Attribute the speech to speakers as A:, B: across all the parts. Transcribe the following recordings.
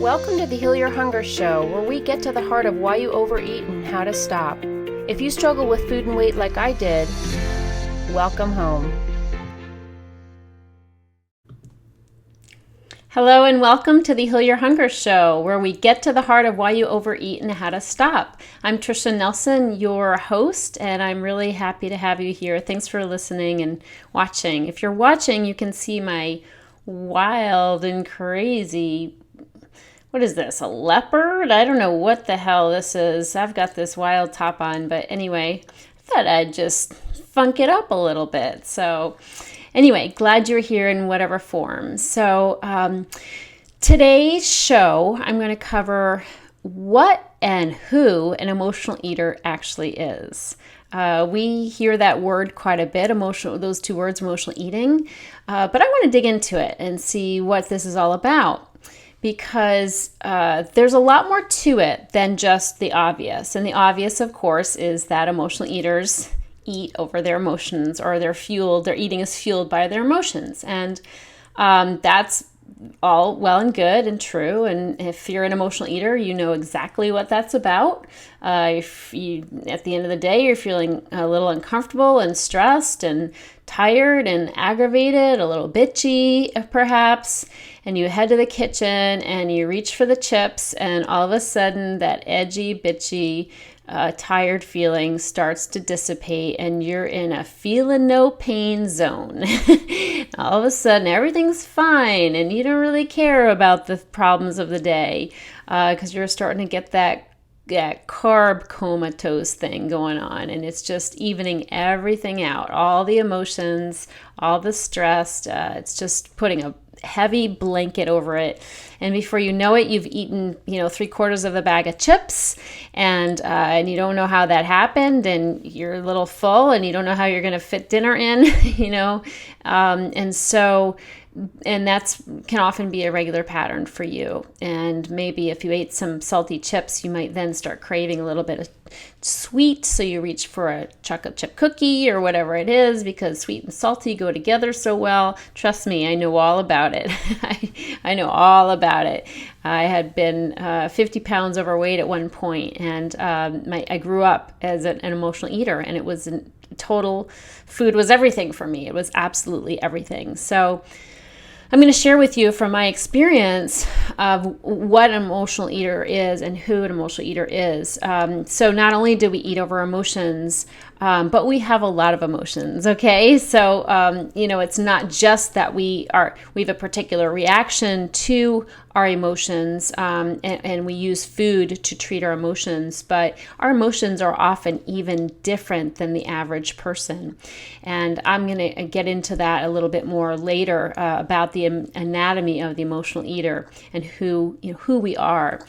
A: Welcome to the Heal Your Hunger Show, where we get to the heart of why you overeat and how to stop. If you struggle with food and weight like I did, welcome home. Hello and welcome to the Heal Your Hunger Show, where we get to the heart of why you overeat and how to stop. I'm Tricia Nelson, your host, and I'm really happy to have you here. Thanks for listening and watching. If you're watching, you can see my wild and crazy, what is this, a leopard? I don't know what the hell this is. I've got this wild top on, but anyway, I thought I'd just funk it up a little bit. So anyway, glad you're here in whatever form. So today's show, I'm going to cover what and who an emotional eater actually is. We hear that word quite a bit, those two words, emotional eating, but I want to dig into it and see what this is all about. Because there's a lot more to it than just the obvious. And the obvious, of course, is that emotional eaters eat over their emotions, or their eating is fueled by their emotions. And that's all well and good and true. And if you're an emotional eater, you know exactly what that's about. If you, at the end of the day, you're feeling a little uncomfortable and stressed and tired and aggravated, a little bitchy perhaps, and you head to the kitchen and you reach for the chips, and all of a sudden that edgy, bitchy, tired feeling starts to dissipate, and you're in a feeling no pain zone. All of a sudden everything's fine and you don't really care about the problems of the day because you're starting to get that carb comatose thing going on, and it's just evening everything out, all the emotions, all the stress. It's just putting a heavy blanket over it, and before you know it, you've eaten 3/4 of a bag of chips, and you don't know how that happened, and you're a little full, and you don't know how you're going to fit dinner in, and that's can often be a regular pattern for you. And maybe if you ate some salty chips, you might then start craving a little bit of sweet, so you reach for a chocolate chip cookie or whatever it is, because sweet and salty go together so well. Trust me, I know all about it. I know all about it. I had been 50 pounds overweight at one point, and I grew up as an emotional eater, and it was food was everything for me. It was absolutely everything. So I'm going to share with you from my experience of what an emotional eater is and who an emotional eater is. So not only do we eat over emotions, but we have a lot of emotions, okay? So, it's not just that we have a particular reaction to our emotions, and we use food to treat our emotions, but our emotions are often even different than the average person. And I'm going to get into that a little bit more later about the anatomy of the emotional eater and who we are.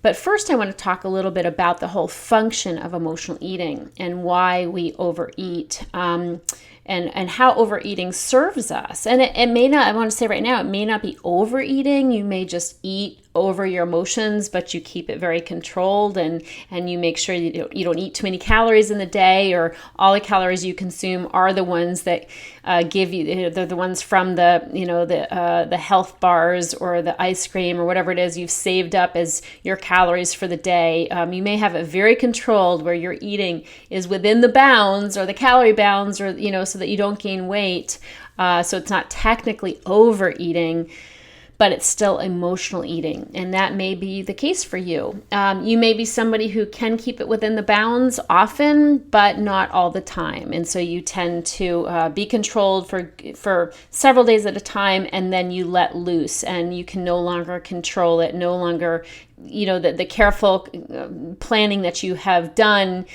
A: But first, I want to talk a little bit about the whole function of emotional eating and why we overeat, and how overeating serves us. And it may not, I want to say right now, it may not be overeating. You may just eat over your emotions, but you keep it very controlled, and you make sure you don't eat too many calories in the day, or all the calories you consume are the ones that give you, they're the ones from the health bars or the ice cream or whatever it is you've saved up as your calories for the day. You may have it very controlled, where your eating is within the bounds or the calorie bounds, or so that you don't gain weight. So it's not technically overeating, but it's still emotional eating, and that may be the case for you. You may be somebody who can keep it within the bounds often, but not all the time, and so you tend to be controlled for several days at a time, and then you let loose, and you can no longer control it, no longer, the careful planning that you have done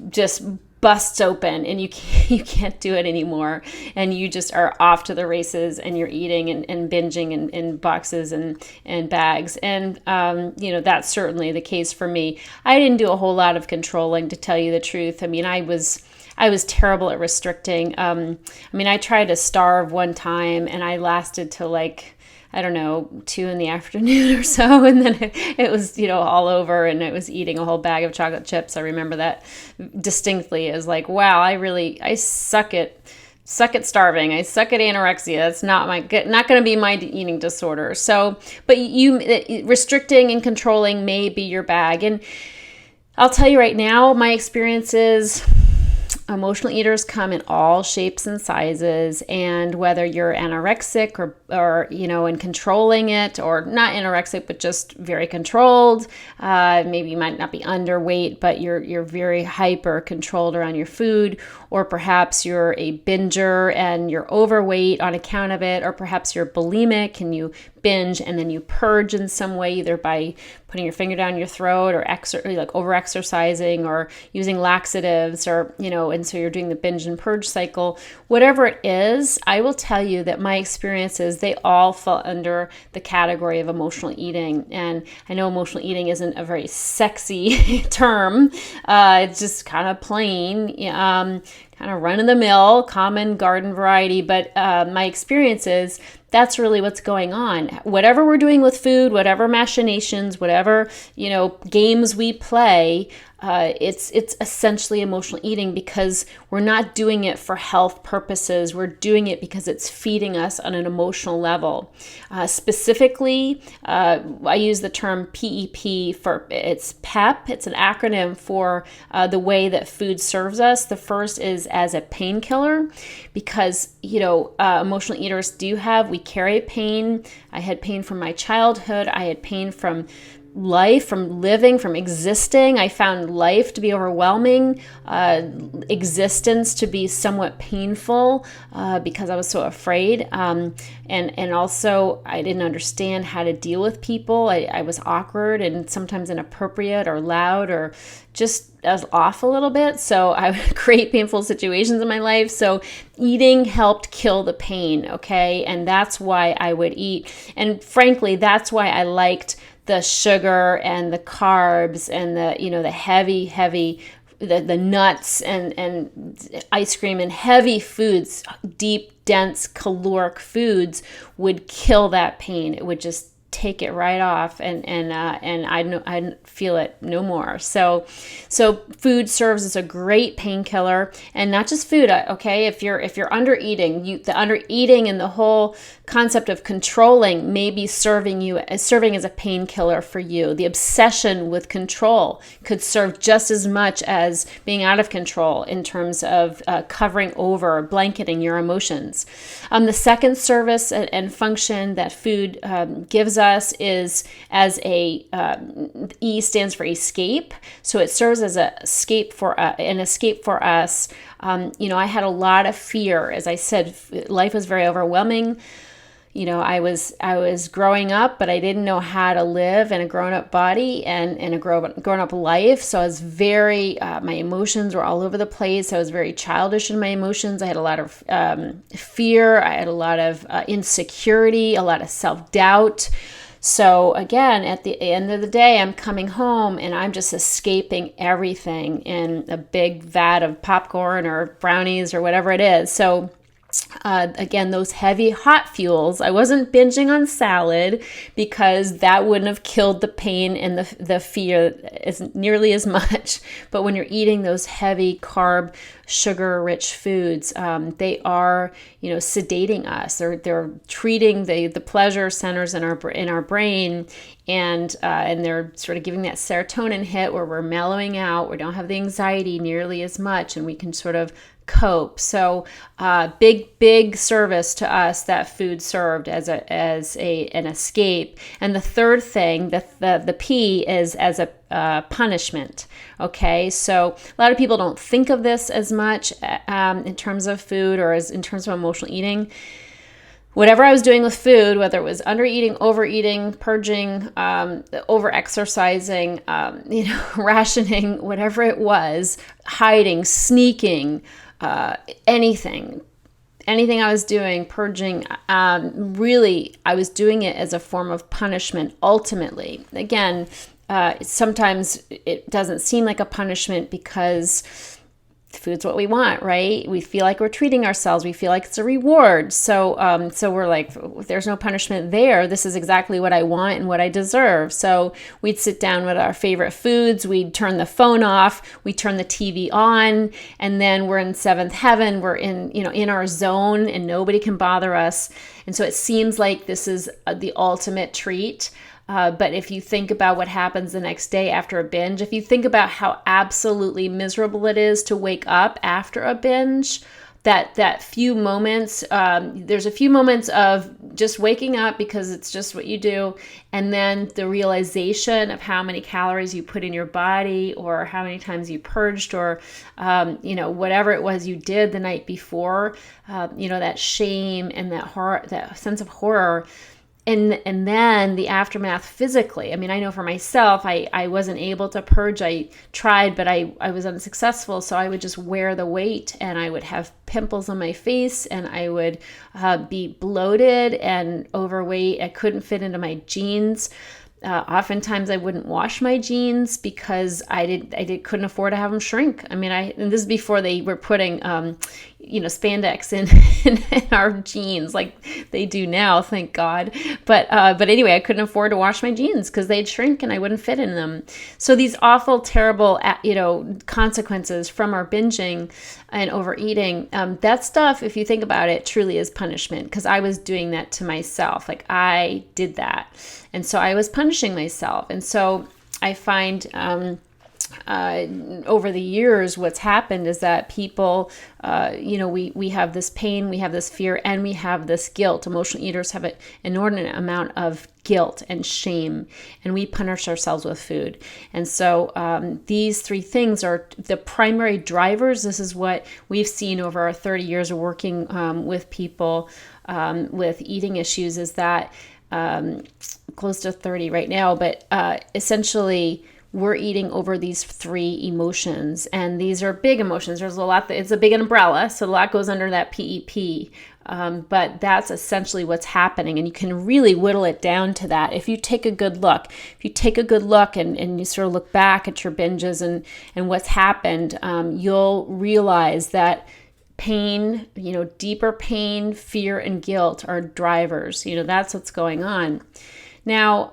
A: just busts open, and you can't do it anymore, and you just are off to the races, and you're eating and binging in boxes and bags, and that's certainly the case for me. I didn't do a whole lot of controlling, to tell you the truth. I mean, I was terrible at restricting. I tried to starve one time, and I lasted till 2 in the afternoon or so, and then it was all over, and I was eating a whole bag of chocolate chips. I remember that distinctly as wow, I suck at suck at starving. I suck at anorexia. That's not going to be my eating disorder. So, but restricting and controlling may be your bag. And I'll tell you right now, my experience is emotional eaters come in all shapes and sizes, and whether you're anorexic or in controlling it, or not anorexic but just very controlled, maybe you might not be underweight but you're very hyper controlled around your food, or perhaps you're a binger and you're overweight on account of it, or perhaps you're bulimic and you binge and then you purge in some way, either by putting your finger down your throat or like over exercising or using laxatives, or and so you're doing the binge and purge cycle. Whatever it is, I will tell you that my experiences, they all fall under the category of emotional eating. And I know emotional eating isn't a very sexy term. It's just kind of plain, kind of run-of-the-mill, common garden variety. But my experience is that's really what's going on. Whatever we're doing with food, whatever machinations, whatever games we play, it's essentially emotional eating, because we're not doing it for health purposes. We're doing it because it's feeding us on an emotional level. Specifically, I use the term PEP it's PEP. It's an acronym for the way that food serves us. The first is as a painkiller, because emotional eaters we carry pain. I had pain from my childhood. I had pain from life, from living, from existing. I found life to be overwhelming, existence to be somewhat painful, because I was so afraid. And also I didn't understand how to deal with people. I was awkward and sometimes inappropriate or loud or just as off a little bit. So I would create painful situations in my life. So eating helped kill the pain. Okay. And that's why I would eat. And frankly, that's why I liked the sugar and the carbs and the heavy, the nuts and ice cream and heavy foods, deep, dense, caloric foods would kill that pain. It would just take it right off, and I feel it no more. So food serves as a great painkiller, and not just food. Okay, if you're under eating, the under eating and the whole concept of controlling may be serving as a painkiller for you. The obsession with control could serve just as much as being out of control in terms of covering over, blanketing your emotions. The second service and function that food gives us is as E stands for escape. So it serves as an escape for us. I had a lot of fear. As I said, life was very overwhelming. I was growing up, but I didn't know how to live in a grown-up body and in a grown-up life. So I was my emotions were all over the place. I was very childish in my emotions. I had a lot of fear. I had a lot of insecurity, a lot of self-doubt. So again, at the end of the day, I'm coming home and I'm just escaping everything in a big vat of popcorn or brownies or whatever it is. So again, those heavy hot fuels, I wasn't binging on salad because that wouldn't have killed the pain and the fear nearly as much. But when you're eating those heavy carb, sugar-rich foods, they are, sedating us. They're treating the pleasure centers in our brain, and they're sort of giving that serotonin hit where we're mellowing out. We don't have the anxiety nearly as much, and we can sort of cope. So big service to us that food served as an escape. And the third thing, the P, is as a punishment. Okay, so a lot of people don't think of this as much in terms of food or as in terms of emotional eating. Whatever I was doing with food, whether it was under eating, overeating, purging, over exercising, rationing, whatever it was, hiding, sneaking, anything I was doing, purging, really, I was doing it as a form of punishment, ultimately. Again, sometimes it doesn't seem like a punishment because food's what we want, right? We feel like we're treating ourselves. We feel like it's a reward. So we're like, there's no punishment there. This is exactly what I want and what I deserve. So we'd sit down with our favorite foods. We'd turn the phone off. We turn the TV on, and then we're in seventh heaven. We're in our zone, and nobody can bother us. And so it seems like this is the ultimate treat. But if you think about what happens the next day after a binge, if you think about how absolutely miserable it is to wake up after a binge, that few moments, there's a few moments of just waking up because it's just what you do. And then the realization of how many calories you put in your body, or how many times you purged, or, whatever it was you did the night before, that shame and that horror, that sense of horror. And then the aftermath physically. I mean, I know for myself, I wasn't able to purge. I tried, but I was unsuccessful. So I would just wear the weight, and I would have pimples on my face, and I would be bloated and overweight. I couldn't fit into my jeans. Oftentimes I wouldn't wash my jeans because I couldn't afford to have them shrink. I mean, and this is before they were putting, spandex in our jeans like they do now, thank God. But anyway, I couldn't afford to wash my jeans because they'd shrink and I wouldn't fit in them. So these awful, terrible, consequences from our binging and overeating, that stuff, if you think about it, truly is punishment, because I was doing that to myself. Like, I did that. And so I was punishing myself. And so I find over the years, what's happened is that people, we have this pain, we have this fear, and we have this guilt. Emotional eaters have an inordinate amount of guilt and shame, and we punish ourselves with food. And so these three things are the primary drivers. This is what we've seen over our 30 years of working with people with eating issues, is that close to 30 right now, but essentially we're eating over these three emotions, and these are big emotions. There's a lot, it's a big umbrella, so a lot goes under that PEP, but that's essentially what's happening, and you can really whittle it down to that if you take a good look. If you take a good look and you sort of look back at your binges and what's happened, you'll realize that pain, deeper pain, fear, and guilt are drivers. That's what's going on. Now,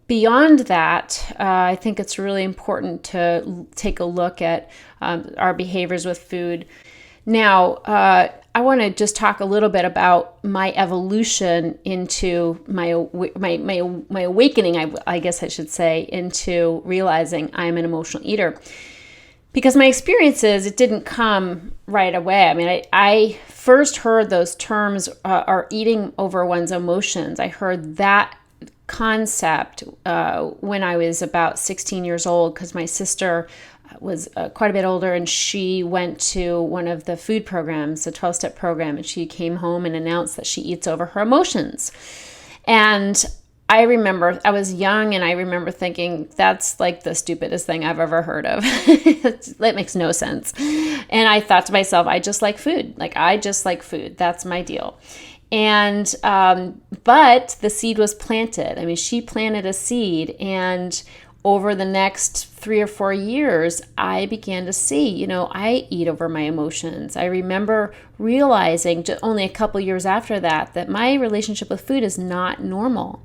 A: beyond that, I think it's really important to take a look at our behaviors with food. Now, I want to just talk a little bit about my evolution into my awakening, I guess I should say, into realizing I'm an emotional eater. Because my experience is it didn't come right away. I mean, I first heard those terms, are eating over one's emotions. I heard that concept when I was about 16 years old, because my sister was quite a bit older, and she went to one of the food programs, the 12-step program, and she came home and announced that she eats over her emotions. And I remember I was young, and I remember thinking, that's like the stupidest thing I've ever heard of. That makes no sense. And I thought to myself, I just like food. I just like food. That's my deal. And, but the seed was planted. I mean, she planted a seed, and over the next 3 or 4 years, I began to see, I eat over my emotions. I remember realizing only a couple years after that my relationship with food is not normal.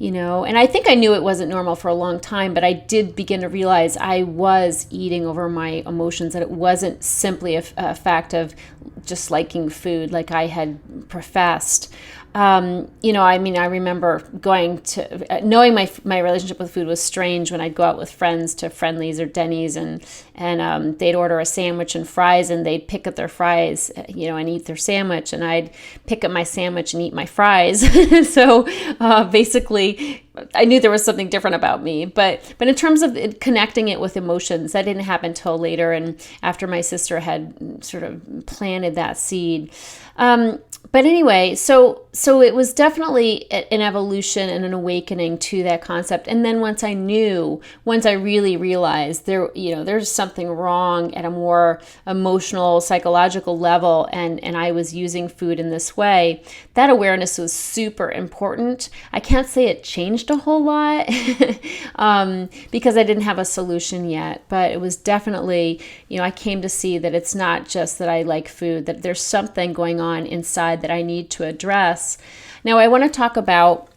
A: And I think I knew it wasn't normal for a long time, but I did begin to realize I was eating over my emotions, that it wasn't simply a fact of just liking food like I had professed. I remember going to, knowing my relationship with food was strange when I'd go out with friends to Friendly's or Denny's, and they'd order a sandwich and fries, and they'd pick up their fries, and eat their sandwich, and I'd pick up my sandwich and eat my fries. So basically, I knew there was something different about me. But in terms of connecting it with emotions, that didn't happen until later, and after my sister had sort of planted that seed. But anyway, so it was definitely an evolution and an awakening to that concept. And then once I really realized there's something wrong at a more emotional, psychological level, and I was using food in this way, that awareness was super important. I can't say it changed changed a whole lot because I didn't have a solution yet. But it was definitely, I came to see that it's not just that I like food, that there's something going on inside that I need to address. Now, I want to talk about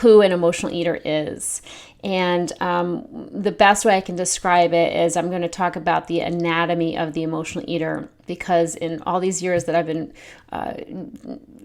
A: who an emotional eater is. And the best way I can describe it is I'm going to talk about the anatomy of the emotional eater, because in all these years that I've been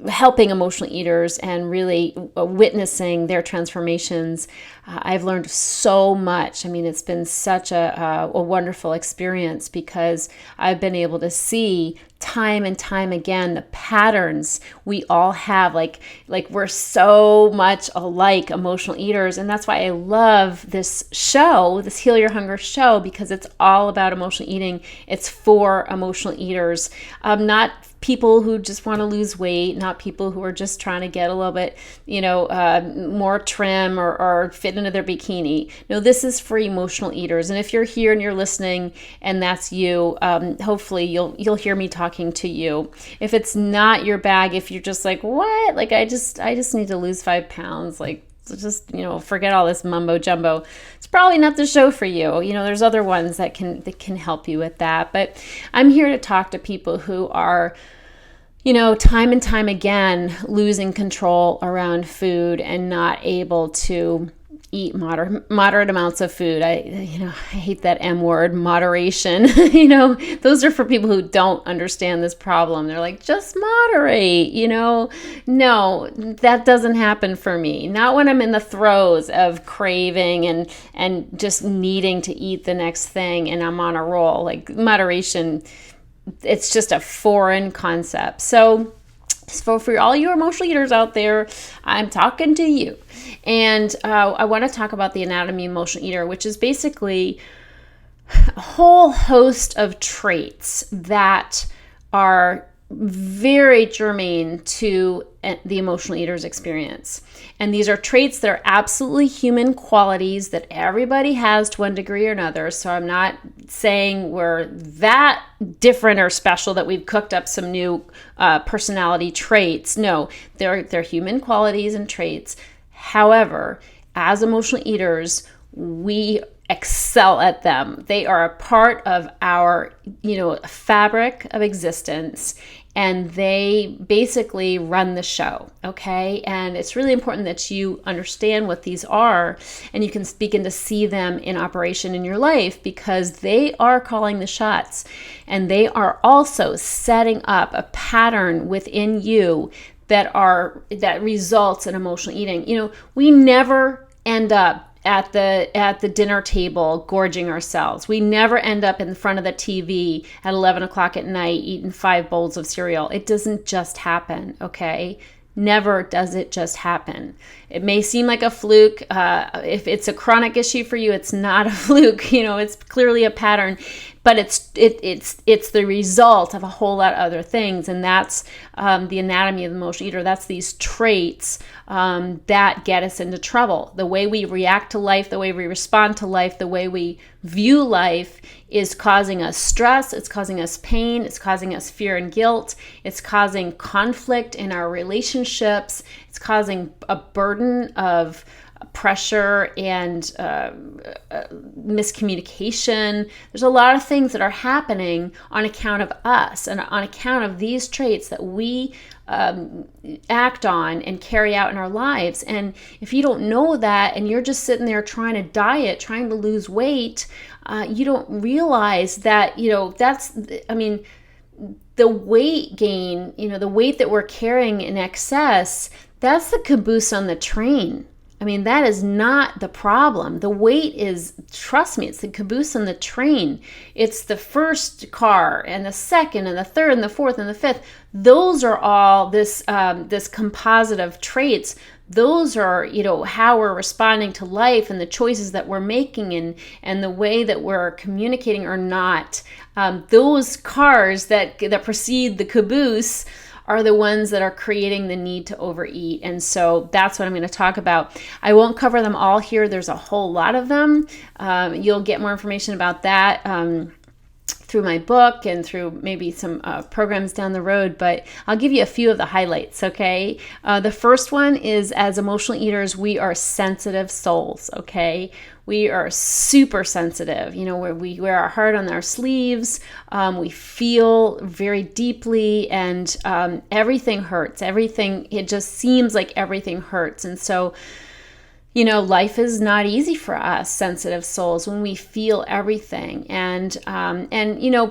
A: helping emotional eaters and really witnessing their transformations, I've learned so much. I mean, it's been such a wonderful experience, because I've been able to see time and time again the patterns we all have. Like we're so much alike, emotional eaters. And that's why I love this show, this Heal Your Hunger show, because it's all about emotional eating. It's for emotional eaters, not people who just want to lose weight, not people who are just trying to get a little bit, more trim or fit into their bikini. No, this is for emotional eaters. And if you're here and you're listening and that's you, hopefully you'll hear me talking to you. If it's not your bag, if you're just like, what? Like, I just need to lose 5 pounds. Like, just, forget all this mumbo jumbo. It's probably not the show for you. There's other ones that can help you with that. But I'm here to talk to people who are, time and time again, losing control around food and not able to eat moderate amounts of food. I hate that M word, moderation. Those are for people who don't understand this problem. They're like, just moderate, No, that doesn't happen for me. Not when I'm in the throes of craving and just needing to eat the next thing and I'm on a roll. Like, moderation, it's just a foreign concept. So for all you emotional eaters out there, I'm talking to you. And I want to talk about the anatomy of emotional eater, which is basically a whole host of traits that are very germane to the emotional eater's experience. And these are traits that are absolutely human qualities that everybody has to one degree or another. So I'm not saying we're that different or special that we've cooked up some new personality traits. No, they're human qualities and traits. However, as emotional eaters, we excel at them. They are a part of our, fabric of existence, and they basically run the show, okay? And it's really important that you understand what these are, and you can begin to see them in operation in your life, because they are calling the shots, and they are also setting up a pattern within you that results in emotional eating. We never end up at the dinner table gorging ourselves. We never end up in front of the TV at 11 o'clock at night eating 5 bowls of cereal. It doesn't just happen, okay? Never does it just happen. It may seem like a fluke. If it's a chronic issue for you, it's not a fluke. It's clearly a pattern, but it's the result of a whole lot of other things, and that's the anatomy of the emotional eater. That's these traits that get us into trouble. The way we react to life, the way we respond to life, the way we view life is causing us stress, it's causing us pain, it's causing us fear and guilt, it's causing conflict in our relationships, it's causing a burden of pressure and miscommunication. There's a lot of things that are happening on account of us and on account of these traits that we act on and carry out in our lives. And if you don't know that and you're just sitting there trying to diet, trying to lose weight, you don't realize that, the weight gain, the weight that we're carrying in excess, that's the caboose on the train. That is not the problem. The weight is, trust me, it's the caboose on the train. It's the first car and the second and the third and the fourth and the fifth. Those are all this composite of traits. Those are, how we're responding to life and the choices that we're making and the way that we're communicating or not. Those cars that precede the caboose are the ones that are creating the need to overeat. And so that's what I'm going to talk about. I won't cover them all here. There's a whole lot of them. You'll get more information about that through my book and through maybe some programs down the road, but I'll give you a few of the highlights, okay? The first one is, as emotional eaters, we are sensitive souls, okay? We are super sensitive, where we wear our heart on our sleeves. We feel very deeply, and everything hurts. It just seems like everything hurts. And so, life is not easy for us sensitive souls when we feel everything. And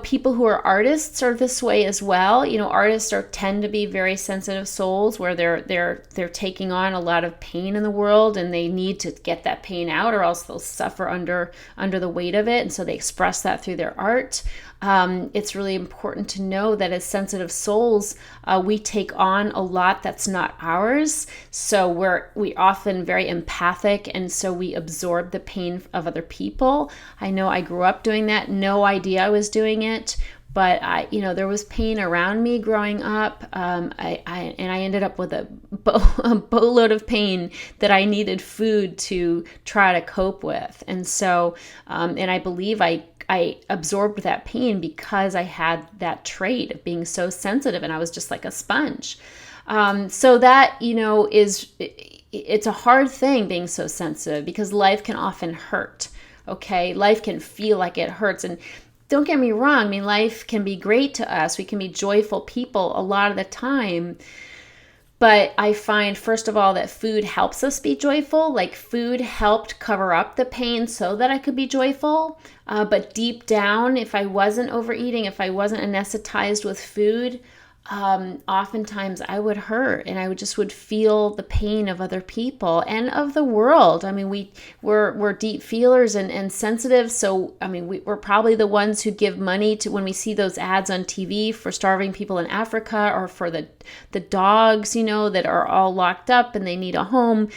A: people who are artists are this way as well. Artists tend to be very sensitive souls, where they're taking on a lot of pain in the world, and they need to get that pain out, or else they'll suffer under the weight of it. And so they express that through their art. It's really important to know that as sensitive souls, we take on a lot that's not ours. So we often very empathic, and so we absorb the pain of other people. I know I grew up doing that, no idea I was doing it, but there was pain around me growing up, and I ended up with a boatload of pain that I needed food to try to cope with. And so, and I believe I absorbed that pain because I had that trait of being so sensitive, and I was just like a sponge. So that, it's a hard thing being so sensitive, because life can often hurt. Okay. Life can feel like it hurts. And don't get me wrong. I mean, life can be great to us. We can be joyful people a lot of the time. But I find, first of all, that food helps us be joyful. Like, food helped cover up the pain so that I could be joyful. But deep down, if I wasn't overeating, if I wasn't anesthetized with food, oftentimes I would hurt, and I would feel the pain of other people and of the world. I mean, we're deep feelers and sensitive. So, I mean, we're probably the ones who give money to, when we see those ads on TV for starving people in Africa, or for the dogs, that are all locked up and they need a home,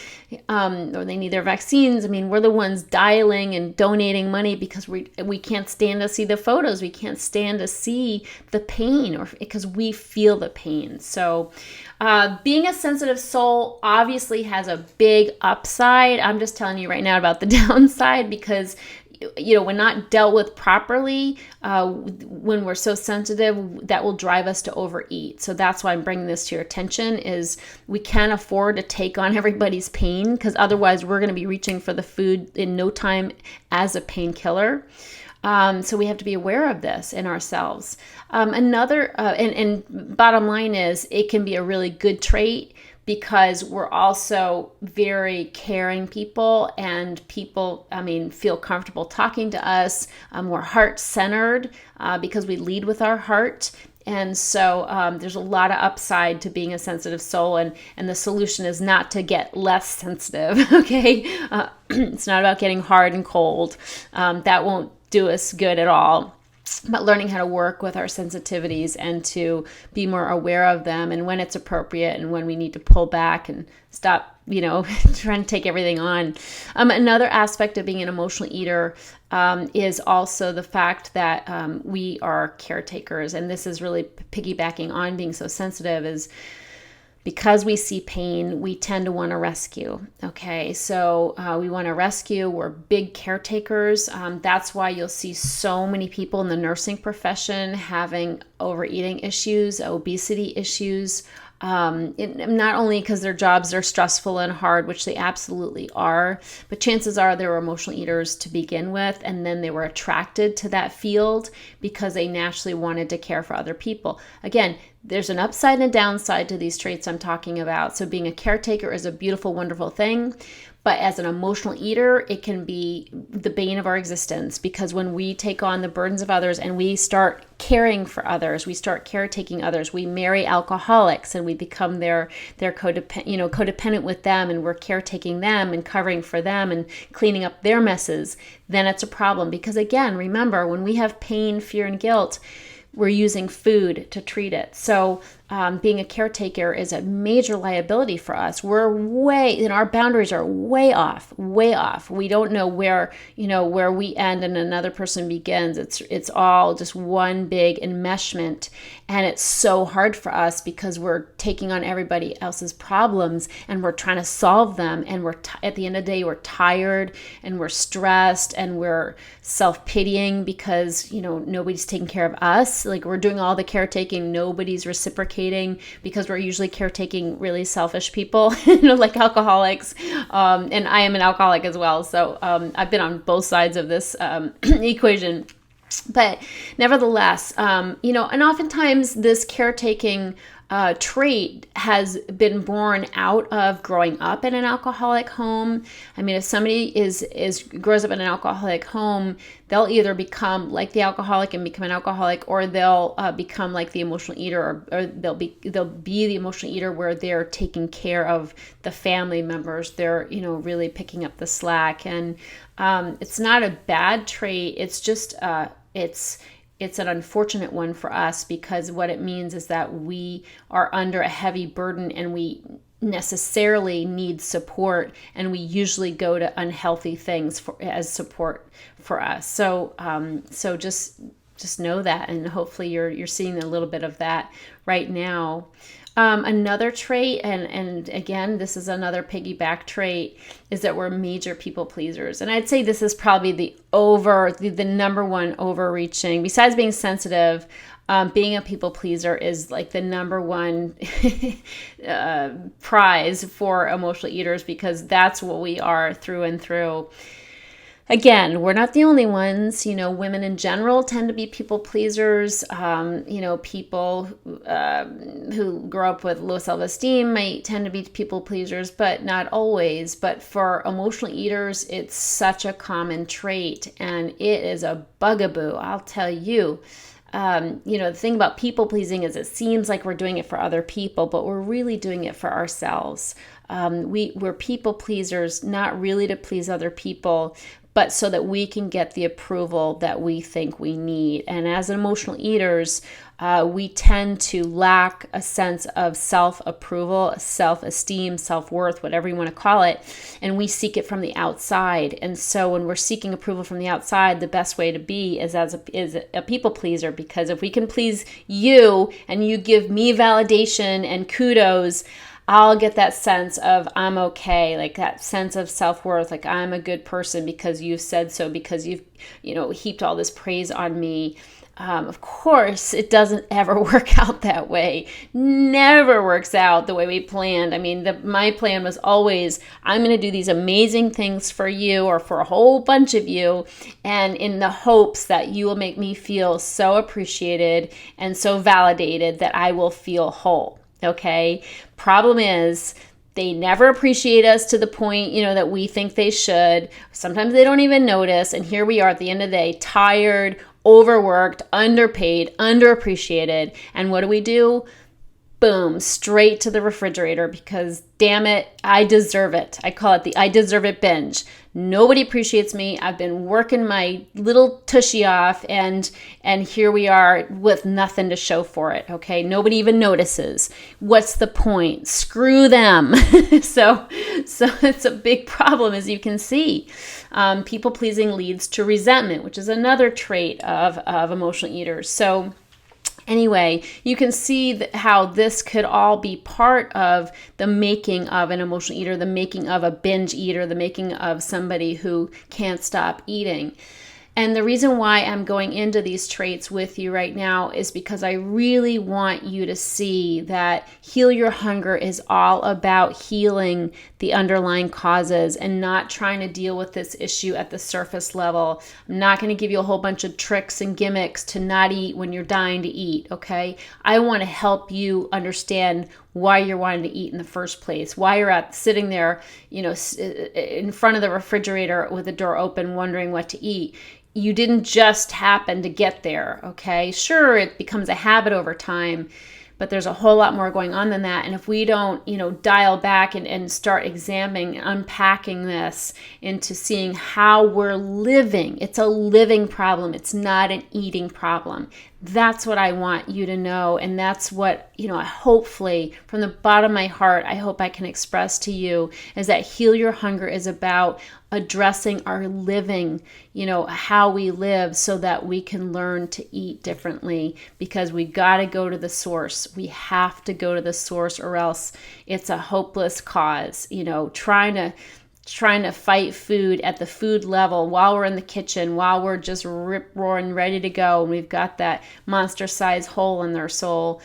A: or they need their vaccines. I mean, we're the ones dialing and donating money because we can't stand to see the photos. We can't stand to see the pain, or because we feel the pain. So being a sensitive soul obviously has a big upside. I'm just telling you right now about the downside, because when not dealt with properly, when we're so sensitive, that will drive us to overeat. So that's why I'm bringing this to your attention, is we can't afford to take on everybody's pain, because otherwise we're going to be reaching for the food in no time as a painkiller. So we have to be aware of this in ourselves. And bottom line is, it can be a really good trait, because we're also very caring people, and people, feel comfortable talking to us. We're heart-centered because we lead with our heart. And so there's a lot of upside to being a sensitive soul, and the solution is not to get less sensitive, okay? It's not about getting hard and cold. That won't do us good at all. But learning how to work with our sensitivities and to be more aware of them, and when it's appropriate and when we need to pull back and stop, trying to take everything on. Another aspect of being an emotional eater is also the fact that we are caretakers. And this is really piggybacking on being so sensitive, is because we see pain, we tend to want to rescue. Okay, so we want to rescue. We're big caretakers. That's why you'll see so many people in the nursing profession having overeating issues, obesity issues. Not only because their jobs are stressful and hard, which they absolutely are, but chances are they were emotional eaters to begin with, and then they were attracted to that field because they naturally wanted to care for other people. Again, there's an upside and a downside to these traits I'm talking about. So being a caretaker is a beautiful, wonderful thing. But as an emotional eater, it can be the bane of our existence, because when we take on the burdens of others and we start caring for others, we start caretaking others, we marry alcoholics and we become their codependent with them, and we're caretaking them and covering for them and cleaning up their messes, then it's a problem. Because again, remember, when we have pain, fear, and guilt, we're using food to treat it. So being a caretaker is a major liability for us. Our boundaries are way off. We don't know where we end and another person begins. It's all just one big enmeshment. And it's so hard for us because we're taking on everybody else's problems and we're trying to solve them. And at the end of the day, we're tired and we're stressed and we're self-pitying because, nobody's taking care of us. Like, we're doing all the caretaking. Nobody's reciprocating because we're usually caretaking really selfish people, like alcoholics. And I am an alcoholic as well. So I've been on both sides of this equation. But nevertheless, and oftentimes this caretaking trait has been born out of growing up in an alcoholic home. I mean, if somebody grows up in an alcoholic home, they'll either become like the alcoholic and become an alcoholic, or they'll become like the emotional eater, or they'll be the emotional eater where they're taking care of the family members. They're really picking up the slack, and it's not a bad trait. It's just it's an unfortunate one for us, because what it means is that we are under a heavy burden and we necessarily need support, and we usually go to unhealthy things as support for us. So just know that, and hopefully you're seeing a little bit of that right now. Another trait, and again, this is another piggyback trait, is that we're major people pleasers. And I'd say this is probably the number one overreaching, besides being sensitive. Being a people pleaser is like the number one prize for emotional eaters, because that's what we are through and through. Again, we're not the only ones. Women in general tend to be people pleasers. People who grow up with low self-esteem might tend to be people pleasers, but not always. But for emotional eaters, it's such a common trait, and it is a bugaboo, I'll tell you. The thing about people pleasing is it seems like we're doing it for other people, but we're really doing it for ourselves. We're people pleasers, not really to please other people, but so that we can get the approval that we think we need. And as emotional eaters, we tend to lack a sense of self-approval, self-esteem, self-worth, whatever you want to call it, and we seek it from the outside. And so when we're seeking approval from the outside, the best way to be is as a people pleaser, because if we can please you and you give me validation and kudos, I'll get that sense of I'm okay, like that sense of self-worth, like I'm a good person because you've said so, because you've, heaped all this praise on me. Of course, it doesn't ever work out that way. Never works out the way we planned. I mean, my plan was always, I'm going to do these amazing things for you or for a whole bunch of you, and in the hopes that you will make me feel so appreciated and so validated that I will feel whole. Okay? Problem is, they never appreciate us to the point, that we think they should. Sometimes they don't even notice. And here we are at the end of the day, tired, overworked, underpaid, underappreciated. And what do? Boom, straight to the refrigerator, because damn it, I deserve it. I call it the I deserve it binge. Nobody appreciates me. I've been working my little tushy off, and here we are with nothing to show for it, okay? Nobody even notices. What's the point? Screw them. So it's a big problem, as you can see. People-pleasing leads to resentment, which is another trait of emotional eaters. So anyway, you can see how this could all be part of the making of an emotional eater, the making of a binge eater, the making of somebody who can't stop eating. And the reason why I'm going into these traits with you right now is because I really want you to see that Heal Your Hunger is all about healing the underlying causes and not trying to deal with this issue at the surface level. I'm not going to give you a whole bunch of tricks and gimmicks to not eat when you're dying to eat, okay? I want to help you understand why you're wanting to eat in the first place, why you're sitting there, in front of the refrigerator with the door open, wondering what to eat. You didn't just happen to get there, okay? Sure, it becomes a habit over time, but there's a whole lot more going on than that. And if we don't, dial back and start examining, unpacking this into seeing how we're living, it's a living problem. It's not an eating problem. That's what I want you to know. And that's what, hopefully from the bottom of my heart, I hope I can express to you is that Heal Your Hunger is about addressing our living, how we live so that we can learn to eat differently, because we got to go to the source. We have to go to the source, or else it's a hopeless cause, trying to fight food at the food level while we're in the kitchen, while we're just rip-roaring ready to go, and we've got that monster-sized hole in their soul.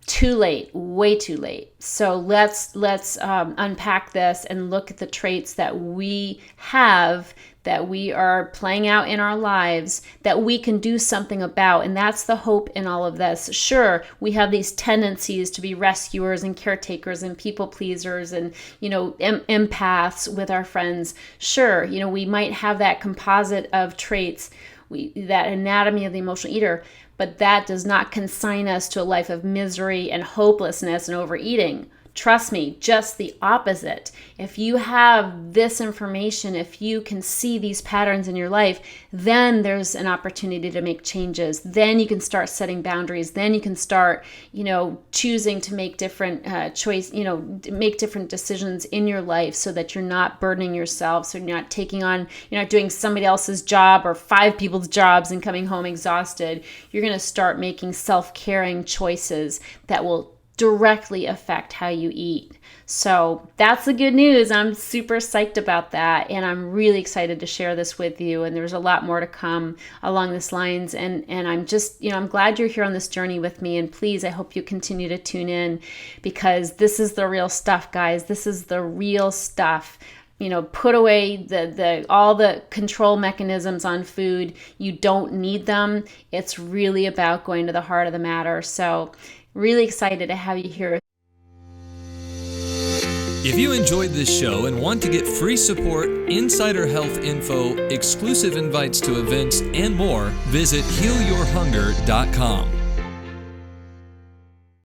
A: Too late, way too late. So let's unpack this and look at the traits that we have, that we are playing out in our lives, that we can do something about. And that's the hope in all of this. Sure, we have these tendencies to be rescuers and caretakers and people pleasers and, empaths with our friends. Sure, we might have that composite of traits, that anatomy of the emotional eater, but that does not consign us to a life of misery and hopelessness and overeating. Trust me, just the opposite. If you have this information, if you can see these patterns in your life, then there's an opportunity to make changes. Then you can start setting boundaries. Then you can start, choosing to make different make different decisions in your life so that you're not burdening yourself. So you're not you're not doing somebody else's job or 5 people's jobs and coming home exhausted. You're going to start making self-caring choices that will directly affect how you eat. So that's the good news. I'm super psyched about that, and I'm really excited to share this with you. And there's a lot more to come along this lines. And I'm just, I'm glad you're here on this journey with me. And please, I hope you continue to tune in, because this is the real stuff, guys. This is the real stuff. Put away all the control mechanisms on food. You don't need them. It's really about going to the heart of the matter. So really excited to have you here.
B: If you enjoyed this show and want to get free support, insider health info, exclusive invites to events, and more, visit healyourhunger.com.